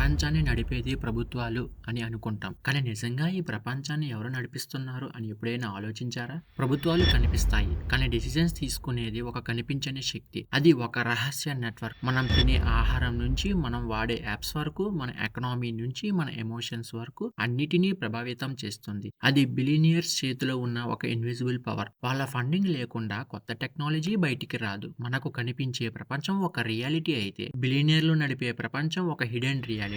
ప్రపంచాన్ని నడిపేది ప్రభుత్వాలు అని అనుకుంటాం. కానీ నిజంగా ఈ ప్రపంచాన్ని ఎవరు నడిపిస్తున్నారు అని ఎప్పుడైనా ఆలోచించారా? ప్రభుత్వాలు కనిపిస్తాయి. కానీ డెసిషన్స్ తీసుకునేది ఒక కనిపించని శక్తి. అది ఒక రహస్య నెట్వర్క్. మనం తినే ఆహారం నుంచి మనం వాడే యాప్స్ వరకు, మన ఎకనామీ నుంచి మన ఎమోషన్స్ వరకు అన్నిటినీ ప్రభావితం చేస్తుంది. అది బిలియనియర్స్ చేతిలో ఉన్న ఒక ఇన్విజిబుల్ పవర్. వాళ్ళ ఫండింగ్ లేకుండా కొత్త టెక్నాలజీ బయటికి రాదు. మనకు కనిపించే ప్రపంచం ఒక రియాలిటీ అయితే, బిలియనియర్లు నడిపే ప్రపంచం ఒక హిడెన్ రియాలిటీ.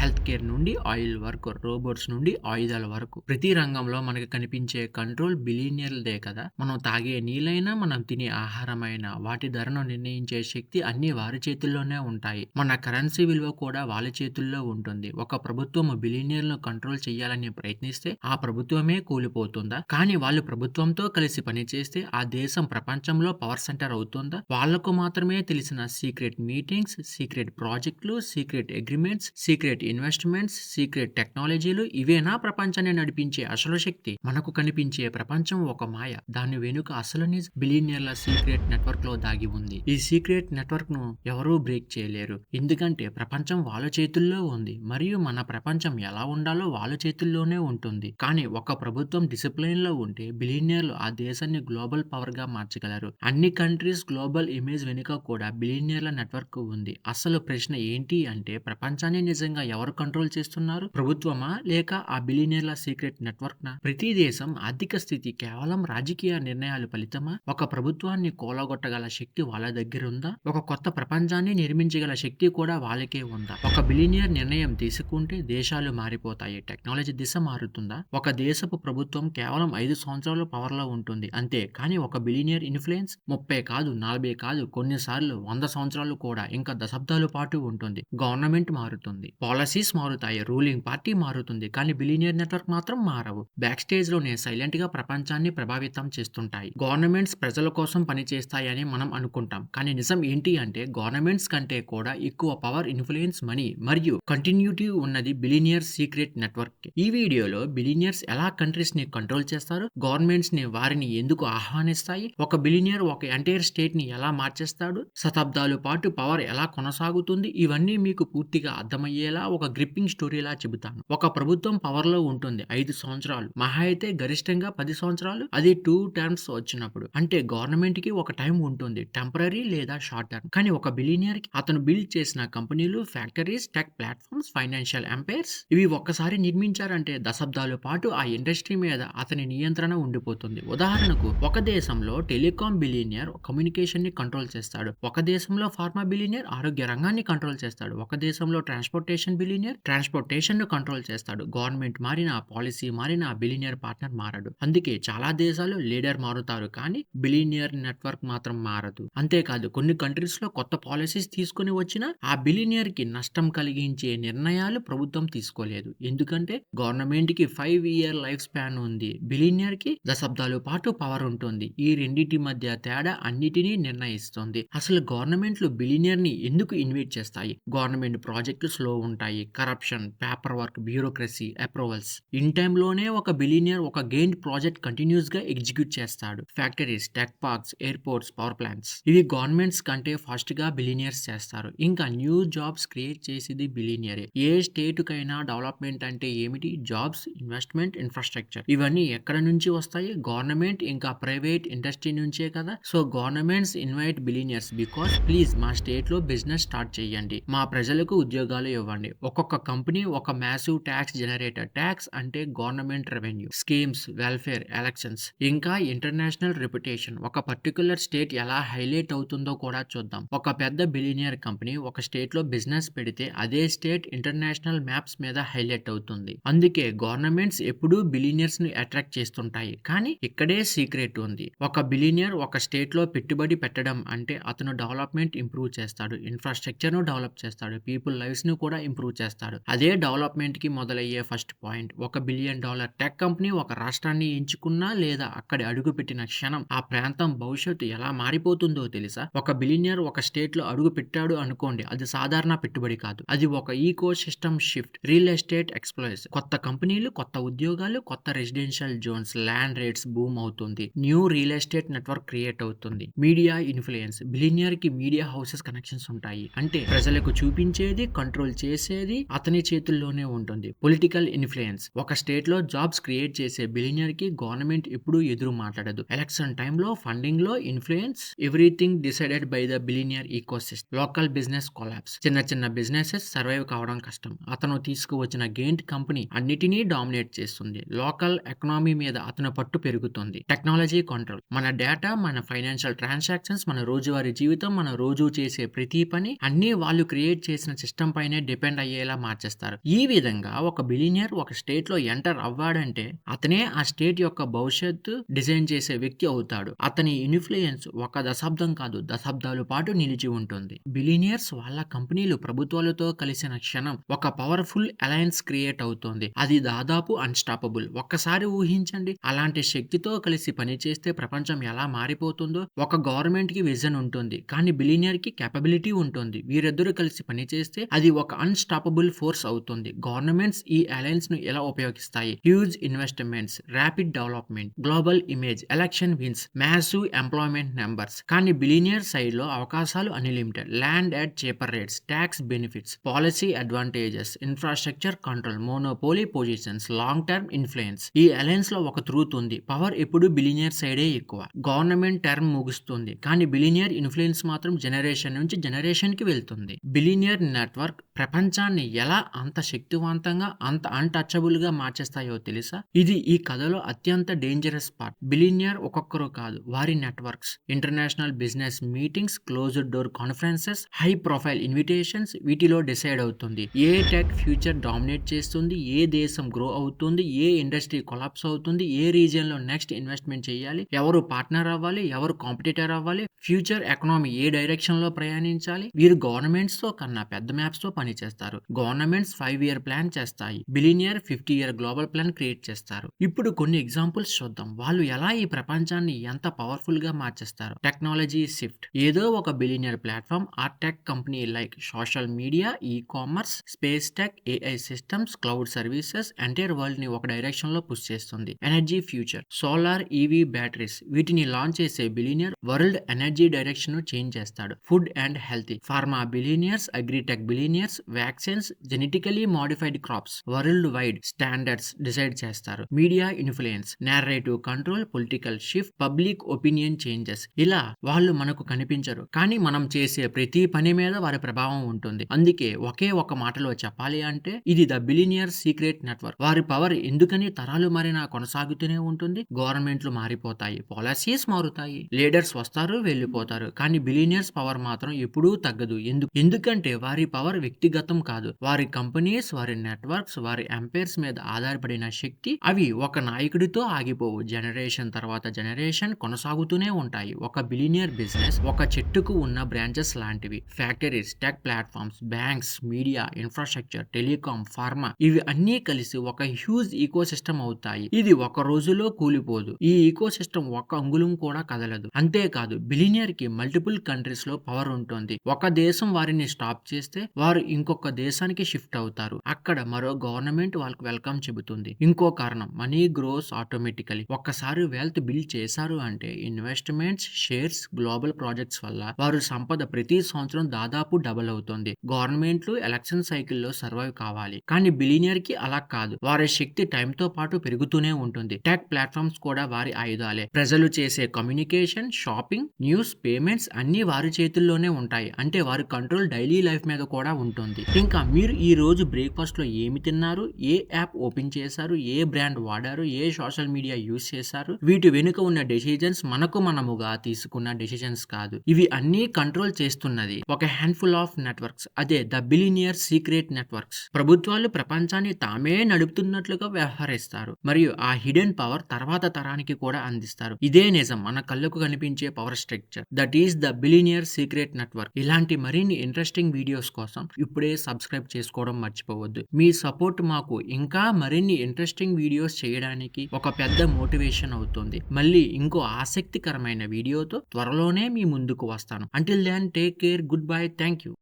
హెల్త్ కేర్ నుండి ఆయిల్ వరకు, రోబోట్స్ నుండి ఆయుధాల వరకు ప్రతి రంగంలో మనకి కనిపించే కంట్రోల్ బిలియనియర్లదే కదా. మనం తాగే నీళ్ళైనా, మనం తినే ఆహారమైనా వాటి ధరను నిర్ణయించే శక్తి అన్ని వారి చేతుల్లోనే ఉంటాయి. మన కరెన్సీ విలువ కూడా వాళ్ళ చేతుల్లో ఉంటుంది. ఒక ప్రభుత్వం బిలియనియర్లను కంట్రోల్ చేయాలని ప్రయత్నిస్తే ఆ ప్రభుత్వమే కూలిపోతుందా? కానీ వాళ్ళు ప్రభుత్వంతో కలిసి పనిచేస్తే ఆ దేశం ప్రపంచంలో పవర్ సెంటర్ అవుతుందా? వాళ్లకు మాత్రమే తెలిసిన సీక్రెట్ మీటింగ్స్, సీక్రెట్ ప్రాజెక్టులు, secret agreements, secret investments, secret టెక్నాలజీలు ఇవేనా ప్రపంచాన్ని నడిపించే అసలు శక్తి? మనకు కనిపించే ప్రపంచం ఒక మాయ. దాని వెనుక అసలు బిలియనియర్ల సీక్రెట్ నెట్వర్క్ లో దాగి ఉంది. ఈ సీక్రెట్ నెట్వర్క్ ను ఎవరూ బ్రేక్ చేయలేరు. ఎందుకంటే ప్రపంచం వాళ్ళ చేతుల్లో ఉంది మరియు మన ప్రపంచం ఎలా ఉండాలో వాళ్ళ చేతుల్లోనే ఉంటుంది. కానీ ఒక ప్రభుత్వం డిసిప్లిన్ లో ఉంటే బిలియనియర్లు ఆ దేశాన్ని గ్లోబల్ పవర్ గా మార్చగలరు. అన్ని కంట్రీస్ గ్లోబల్ ఇమేజ్ వెనుక కూడా బిలియనియర్ల నెట్వర్క్ ఉంది. అసలు ప్రశ్న ఏంటి అంటే, ప్రపంచాన్ని నిజంగా ఎవరు కంట్రోల్ చేస్తున్నారు? ప్రభుత్వమా లేక ఆ బిలియనియర్ల సీక్రెట్ నెట్వర్క్ నా? ప్రతి దేశం ఆర్థిక స్థితి కేవలం రాజకీయ నిర్ణయాలు ఫలితమా? ఒక ప్రభుత్వాన్ని కూలగొట్టగల శక్తి వాళ్ళ దగ్గర ఉందా? ఒక కొత్త ప్రపంచాన్ని నిర్మించగల శక్తి కూడా వాళ్ళకే ఉందా? ఒక బిలియనియర్ నిర్ణయం తీసుకుంటే దేశాలు మారిపోతాయి. టెక్నాలజీ దిశ మారుతుందా? ఒక దేశపు ప్రభుత్వం కేవలం 5 సంవత్సరాలు పవర్ లో ఉంటుంది అంతే. కానీ ఒక బిలియనియర్ ఇన్ఫ్లుయెన్స్ 30 కాదు, 40 కాదు, కొన్నిసార్లు 100 సంవత్సరాలు కూడా, ఇంకా దశాబ్దాల పాటు ఉంటుంది. గవర్నమెంట్ మారుతుంది, పాలసీస్ మారుతాయి, రూలింగ్ పార్టీ మారుతుంది, కానీ బిలియనియర్ నెట్వర్క్ మాత్రం మారవు. బ్యాక్ స్టేజ్ లోనే సైలెంట్ గా ప్రపంచాన్ని ప్రభావితం చేస్తుంటాయి. గవర్నమెంట్స్ ప్రజల కోసం పనిచేస్తాయని మనం అనుకుంటాం. కానీ నిజం ఏంటి అంటే, గవర్నమెంట్స్ కంటే కూడా ఎక్కువ పవర్, ఇన్ఫ్లుయెన్స్, మనీ మరియు కంటిన్యూటీ ఉన్నది బిలియనియర్ సీక్రెట్ నెట్వర్క్. ఈ వీడియోలో బిలియనియర్స్ ఎలా కంట్రీస్ ని కంట్రోల్ చేస్తారు, గవర్నమెంట్స్ ని వారిని ఎందుకు ఆహ్వానిస్తాయి, ఒక బిలియనియర్ ఒక ఎంటైర్ స్టేట్ ని ఎలా మార్చేస్తాడు, శతాబ్దాల పాటు పవర్ ఎలా కొనసాగుతుంది, ఇవన్నీ మీకు పూర్తిగా అర్థమయ్యేలా ఒక గ్రిప్పింగ్ స్టోరీలా చెబుతాను. ఒక ప్రభుత్వం పవర్ లో ఉంటుంది 5 సంవత్సరాలు, మహా అయితే గరిష్టంగా 10 సంవత్సరాలు. అది 2 టర్మ్స్ వచ్చినప్పుడు. అంటే గవర్నమెంట్ కి ఒక టైం ఉంటుంది, టెంపరరీ లేదా షార్ట్ టర్మ్. కానీ ఒక బిలియనియర్ కి అతను బిల్డ్ చేసిన కంపెనీలు, factories, tech platforms, financial empires ఇవి ఒక్కసారి నిర్మించారంటే దశాబ్దాల పాటు ఆ ఇండస్ట్రీ మీద అతని నియంత్రణ ఉండిపోతుంది. ఉదాహరణకు, ఒక దేశంలో టెలికాం బిలియనియర్ కమ్యూనికేషన్ ని కంట్రోల్ చేస్తాడు. ఒక దేశంలో ఫార్మా బిలియనియర్ ఆరోగ్య రంగాన్ని కంట్రోల్ చేస్తాడు. ఒక దేశంలో ట్రాన్స్పోర్టేషన్ బిలియనియర్ ట్రాన్స్పోర్టేషన్ ను కంట్రోల్ చేస్తాడు. గవర్నమెంట్ మారినా, పాలసీ మారినా బిలియనియర్ పార్ట్నర్ మారడు. అందుకే చాలా దేశాలు లీడర్ మారుతారు కానీ బిలియనియర్ నెట్వర్క్ మాత్రం మారదు. అంతేకాదు, కొన్ని కంట్రీస్ లో కొత్త పాలసీస్ తీసుకుని వచ్చినా ఆ బిలియనియర్ కి నష్టం కలిగించే నిర్ణయాలు ప్రభుత్వం తీసుకోలేదు. ఎందుకంటే గవర్నమెంట్ కి 5-year లైఫ్ స్పాన్ ఉంది, బిలియనియర్ కి దశాబ్దాల పాటు పవర్ ఉంటుంది. ఈ రెండింటి మధ్య తేడా అన్నిటినీ నిర్ణయిస్తుంది. అసలు గవర్నమెంట్లు బిలియనియర్ ని ఎందుకు ఇన్వైట్ చేస్తాయి? గవర్నమెంట్ ప్రాజెక్టులు స్లో ఉంటాయి, corruption, paper work, bureaucracy, approvals. In time లోనే ఒక బిలియనియర్ ఒక గెయిన్ ప్రాజెక్ట్ కంటిన్యూస్ గా ఎగ్జిక్యూట్ చేస్తాడు. Factories, tech parks, airports, power plants ఇవి గవర్నమెంట్స్ కంటే ఫాస్ట్ గా బిలియనియర్స్ చేస్తారు. ఇంకా న్యూ జాబ్స్ క్రియేట్ చేసేది బిలియనియరే. ఏ స్టేట్ కైనా డెవలప్మెంట్ అంటే ఏమిటి? Jobs, investment, infrastructure. ఇవన్నీ ఎక్కడ నుంచి వస్తాయి? గవర్నమెంట్ ఇంకా ప్రైవేట్ ఇండస్ట్రీ నుంచే కదా. So governments invite billionaires because please మా స్టేట్ లో బిజినెస్ స్టార్ట్ చేయండి, మా ప్రజలకు ఉద్యోగాలు ఇవ్వండి. ఒక్కొక్క కంపెనీ ఒక మ్యాసివ్ ట్యాక్స్ జనరేటర్. ట్యాక్స్ అంటే government revenue, schemes, welfare, elections, ఇంకా ఇంటర్నేషనల్ రెప్యుటేషన్. ఒక పర్టికులర్ స్టేట్ ఎలా హైలైట్ అవుతుందో కూడా చూద్దాం. ఒక పెద్ద బిలియనియర్ కంపెనీ ఒక స్టేట్ లో బిజినెస్ పెడితే అదే స్టేట్ ఇంటర్నేషనల్ మ్యాప్స్ మీద హైలైట్ అవుతుంది. అందుకే గవర్నమెంట్స్ ఎప్పుడూ బిలియనియర్స్ ని అట్రాక్ట్ చేస్తుంటాయి. కానీ ఇక్కడే సీక్రెట్ ఉంది. ఒక బిలియనియర్ ఒక స్టేట్ లో పెట్టుబడి పెట్టడం అంటే అతను డెవలప్మెంట్ ఇంప్రూవ్ చేస్తాడు, ఇన్ఫ్రాస్ట్రక్చర్ ను డెవలప్ చేస్తాడు, పీపుల్ లైఫ్స్ ను కూడా ఇంప్రూవ్ చేస్తాడు. అదే డెవలప్మెంట్ కి మొదలయ్యే ఫస్ట్ పాయింట్. ఒక $1 బిలియన్ టెక్ కంపెనీ ఒక రాష్ట్రాన్ని ఎంచుకున్నా లేదా అక్కడి అడుగు పెట్టిన క్షణం ఆ ప్రాంతం భవిష్యత్తు ఎలా మారిపోతుందో తెలుసా? ఒక బిలియనియర్ ఒక స్టేట్ లో అడుగు పెట్టాడు అనుకోండి, అది సాధారణ పెట్టుబడి కాదు, అది ఒక ecosystem shift. Real estate exploration, కొత్త కంపెనీలు, కొత్త ఉద్యోగాలు, కొత్త residential zones, land rates boom అవుతుంది, new real estate network create అవుతుంది. మీడియా ఇన్ఫ్లుయెన్స్, బిలియనియర్ కి మీడియా హౌసెస్ కనెక్షన్స్ ఉంటాయి. అంటే ప్రజలకు చూపించేది, కంట్రోల్ కంట్రోల్ చేసేది అతని చేతుల్లోనే ఉంటుంది. Political influence. ఒక స్టేట్‌లో జాబ్స్ క్రియేట్ చేసే బిలియనీర్‌కి గవర్నమెంట్ ఎప్పుడూ ఎదురు మాట్లాడదు. ఎలక్షన్ టైమ్‌లో ఫండింగ్‌లో influence. Everything decided by the billionaire ecosystem. Local business collapse. చిన్న చిన్న బిజినెసెస్ సర్వైవ్ కావడం కష్టం. అతను తీసుకువచ్చిన గెయింట్ కంపెనీ అన్నిటినీ డామినేట్ చేస్తుంది. లోకల్ ఎకనామీ మీద అతని పట్టు పెరుగుతుంది. Technology control. మన డేటా, మన ఫైనాన్షియల్ ట్రాన్సాక్షన్స్, మన రోజువారీ జీవితం, మన రోజు చేసే ప్రతి పని అన్నీ వాళ్ళు క్రియేట్ చేసిన సిస్టమ్ పైనే డిపెండ్ అయ్యేలా మార్చేస్తారు. ఈ విధంగా ఒక బిలియనీర్ ఒక స్టేట్ లో ఎంటర్ అవ్వాడంటే అతనే ఆ స్టేట్ యొక్క భవిష్యత్తు డిజైన్ చేసే వ్యక్తి అవుతాడు. అతని ఇన్ఫ్లుయెన్స్ ఒక దశాబ్దం కాదు, దశాబ్దాల పాటు నిలిచి ఉంటుంది. బిలియనీర్స్ వాళ్ళ కంపెనీలు ప్రభుత్వాలతో కలిసిన క్షణం ఒక పవర్ఫుల్ అలయన్స్ క్రియేట్ అవుతుంది. అది దాదాపు అన్స్టాపబుల్. ఒక్కసారి ఊహించండి, అలాంటి శక్తితో కలిసి పనిచేస్తే ప్రపంచం ఎలా మారిపోతుందో. ఒక గవర్నమెంట్ కి విజన్ ఉంటుంది, కానీ బిలియనీర్ కి కేపబిలిటీ ఉంటుంది. వీరిద్దరూ కలిసి పనిచేస్తే అది ఒక అన్స్టాపబుల్ ఫోర్స్ అవుతుంది. గవర్నమెంట్స్ ఈ అలయన్స్ ను ఎలా ఉపయోగిస్తాయి? Huge investments, rapid development, global image, election wins, massive employment numbers. కానీ బిలియనీర్ సైడ్ లో అవకాశాలు అన్లిమిటెడ్. Land at cheaper rates, tax benefits, policy advantages, infrastructure control, monopoly positions, long term influence. ఈ అలయన్స్ లో ఒక ట్రూత్ ఉంది. పవర్ ఎప్పుడు billionaire సైడే ఎక్కువ. గవర్నమెంట్ టర్మ్ ముగుస్తుంది, కానీ బిలియనీర్ ఇన్ఫ్లుయెన్స్ మాత్రం జనరేషన్ నుంచి జనరేషన్ కి వెళ్తుంది. బిలియనీర్ నెట్వర్క్ ప్రపంచాన్ని ఎలా అంత శక్తివంతంగా, అంత అన్టచబుల్ గా మార్చేస్తాయో తెలుసా? ఇది ఈ కథలో అత్యంత డేంజరస్ పార్ట్. బిలియనీర్ ఒక్కొక్కరు కాదు, వారి networks. International business meetings, closed door conferences, high profile invitations, వీటిలో డిసైడ్ అవుతుంది ఏ టెక్ ఫ్యూచర్ డామినేట్ చేస్తుంది, ఏ దేశం గ్రో అవుతుంది, ఏ ఇండస్ట్రీ కొలాప్స్ అవుతుంది, ఏ రీజియన్ లో నెక్స్ట్ ఇన్వెస్ట్మెంట్ చేయాలి, ఎవరు పార్ట్నర్ అవ్వాలి, ఎవరు కాంపిటీటర్ అవ్వాలి, ఫ్యూచర్ ఎకనామీ ఏ డైరెక్షన్ లో ప్రయాణించాలి. వీరు గవర్నమెంట్స్ తో కన్నా పెద్ద మ్యాప్స్ తో పనిచేస్తారు. గవర్నమెంట్స్ 5-year ప్లాన్ చేస్తాయి, billionaire 50-year global plan create చేస్తారు. ఇప్పుడు కొన్ని ఎగ్జాంపుల్స్ చూద్దాం, వాళ్ళు ఎలా ఈ ప్రపంచాన్ని ఎంత పవర్ఫుల్ గా మార్చేస్తారు. Technology shift. ఏదో ఒక బిలియనీర్ ప్లాట్ఫామ్ ఆ tech company like social media, e commerce, space tech, AI systems, cloud services entire world ని ఒక డైరెక్షన్ లో పుష్ చేస్తుంది. Energy future, solar, EV, batteries, వీటిని లాంచ్ చేసే బిలియనీర్ వరల్డ్ ఎనర్జీ డైరెక్షన్ ను చేంజ్ చేస్తాడు. Food and healthy, pharma billionaires, agritech billionaires, vaccines, genetically modified crops, worldwide standards decide చేస్తారు. Media influence, narrative control, political shift, public opinion changes. ఇలా వాళ్ళు మనకు కనిపించరు, కానీ మనం చేసే ప్రతి పని మీద వారి ప్రభావం ఉంటుంది. అందుకే ఒకే ఒక మాటలో చెప్పాలి అంటే ఇది ద బిలియనీర్ సీక్రెట్ నెట్వర్క్. వారి పవర్ ఎందుకని తరాలు మారినా కొనసాగుతూనే ఉంటుంది. గవర్నమెంట్లు మారిపోతాయి, పాలసీస్ మారుతాయి, లీడర్స్ వస్తారు వెళ్ళిపోతారు, కానీ బిలియనీర్స్ పవర్ మాత్రం ఎప్పుడూ తగ్గదు. ఎందుకంటే వారి పవర్ వ్యక్తిగతం కాదు, వారి కంపెనీస్, వారి నెట్వర్క్స్, వారి ఎంపైర్స్ మీద ఆధారపడిన శక్తి. అవి ఒక నాయకుడితో ఆగిపోవు, జనరేషన్ తర్వాత జనరేషన్ కొనసాగుతూనే ఉంటాయి. ఒక బిలియనీర్ బిజినెస్ ఒక చెట్టుకు ఉన్న బ్రాంచెస్ లాంటివి. Factories, tech platforms, banks, media, infrastructure, telecom, pharma, ఇవి అన్నీ కలిసి ఒక హ్యూజ్ ఈకో సిస్టమ్ అవుతాయి. ఇది ఒక రోజులో కూలిపోదు. ఈ ఈకో సిస్టమ్ ఒక్క అంగుళం కూడా కదలదు. అంతేకాదు, బిలియనీర్ కి మల్టిపుల్ కంట్రీస్ లో పవర్ ఉంటుంది. ఒక దేశం వారిని స్టాప్ చేస్తే వారు ఇంకొక దేశానికి షిఫ్ట్ అవుతారు. అక్కడ మరో గవర్నమెంట్ వాళ్ళకి వెల్కమ్ చెబుతుంది. ఇంకో కారణం, మనీ గ్రోస్ ఆటోమేటికలీ. ఒక్కసారి వెల్త్ బిల్డ్ చేశారు అంటే ఇన్వెస్ట్మెంట్స్, షేర్స్, గ్లోబల్ ప్రాజెక్ట్స్ వల్ల వారు సంపద ప్రతి సంవత్సరం దాదాపు డబుల్ అవుతుంది. గవర్నమెంట్లు ఎలక్షన్ సైకిల్లో సర్వైవ్ కావాలి, కానీ బిలియనీర్ కి అలా కాదు. వారి శక్తి టైం తో పాటు పెరుగుతూనే ఉంటుంది. టెక్ ప్లాట్ఫామ్స్ కూడా వారి ఆయుధాలే. ప్రజలు చేసే కమ్యూనికేషన్, షాపింగ్, న్యూస్, పేమెంట్స్ అన్ని వారి చేతుల్లోనే ఉంటాయి. అంటే వారి కంట్రోల్ డైలీ లైఫ్ మీద కూడా ఉంటుంది. ఇంకా మీరు ఈ రోజు బ్రేక్ఫాస్ట్ లో ఏమి తిన్నారు, ఏ యాప్ ఓపెన్ చేశారు, ఏ బ్రాండ్ వాడారు, ఏ సోషల్ మీడియా యూస్ చేశారు, వీటి వెనుక ఉన్న డెసిజన్స్ మనముగా తీసుకున్న డెసిజన్స్ కాదు. ఇవి అన్ని కంట్రోల్ చేస్తున్నది ఒక హ్యాండ్ఫుల్ ఆఫ్ నెట్వర్క్స్. అదే ద బిలియనీర్ సీక్రెట్ నెట్వర్క్స్. ప్రభుత్వాలు ప్రపంచాన్ని తామే నడుపుతున్నట్లుగా వ్యవహరిస్తారు, మరియు ఆ హిడెన్ పవర్ తర్వాత తరానికి కూడా అందిస్తారు. ఇదే నిజం, మన కళ్ళకు కనిపించే power structure. That is the billionaire secret network. ఇలాంటి మరిన్ని ఇంట్రెస్టింగ్ వీడియోస్ కోసం ఇప్పుడే సబ్స్క్రైబ్ చేసుకోవడం మర్చిపోవద్దు. మీ సపోర్ట్ మాకు ఇంకా మరిన్ని ఇంట్రెస్టింగ్ వీడియోస్ చేయడానికి ఒక పెద్ద మోటివేషన్ అవుతుంది. మళ్ళీ ఇంకో ఆసక్తికరమైన వీడియోతో త్వరలోనే మీ ముందుకు వస్తాను. Until then, take care, goodbye, thank you.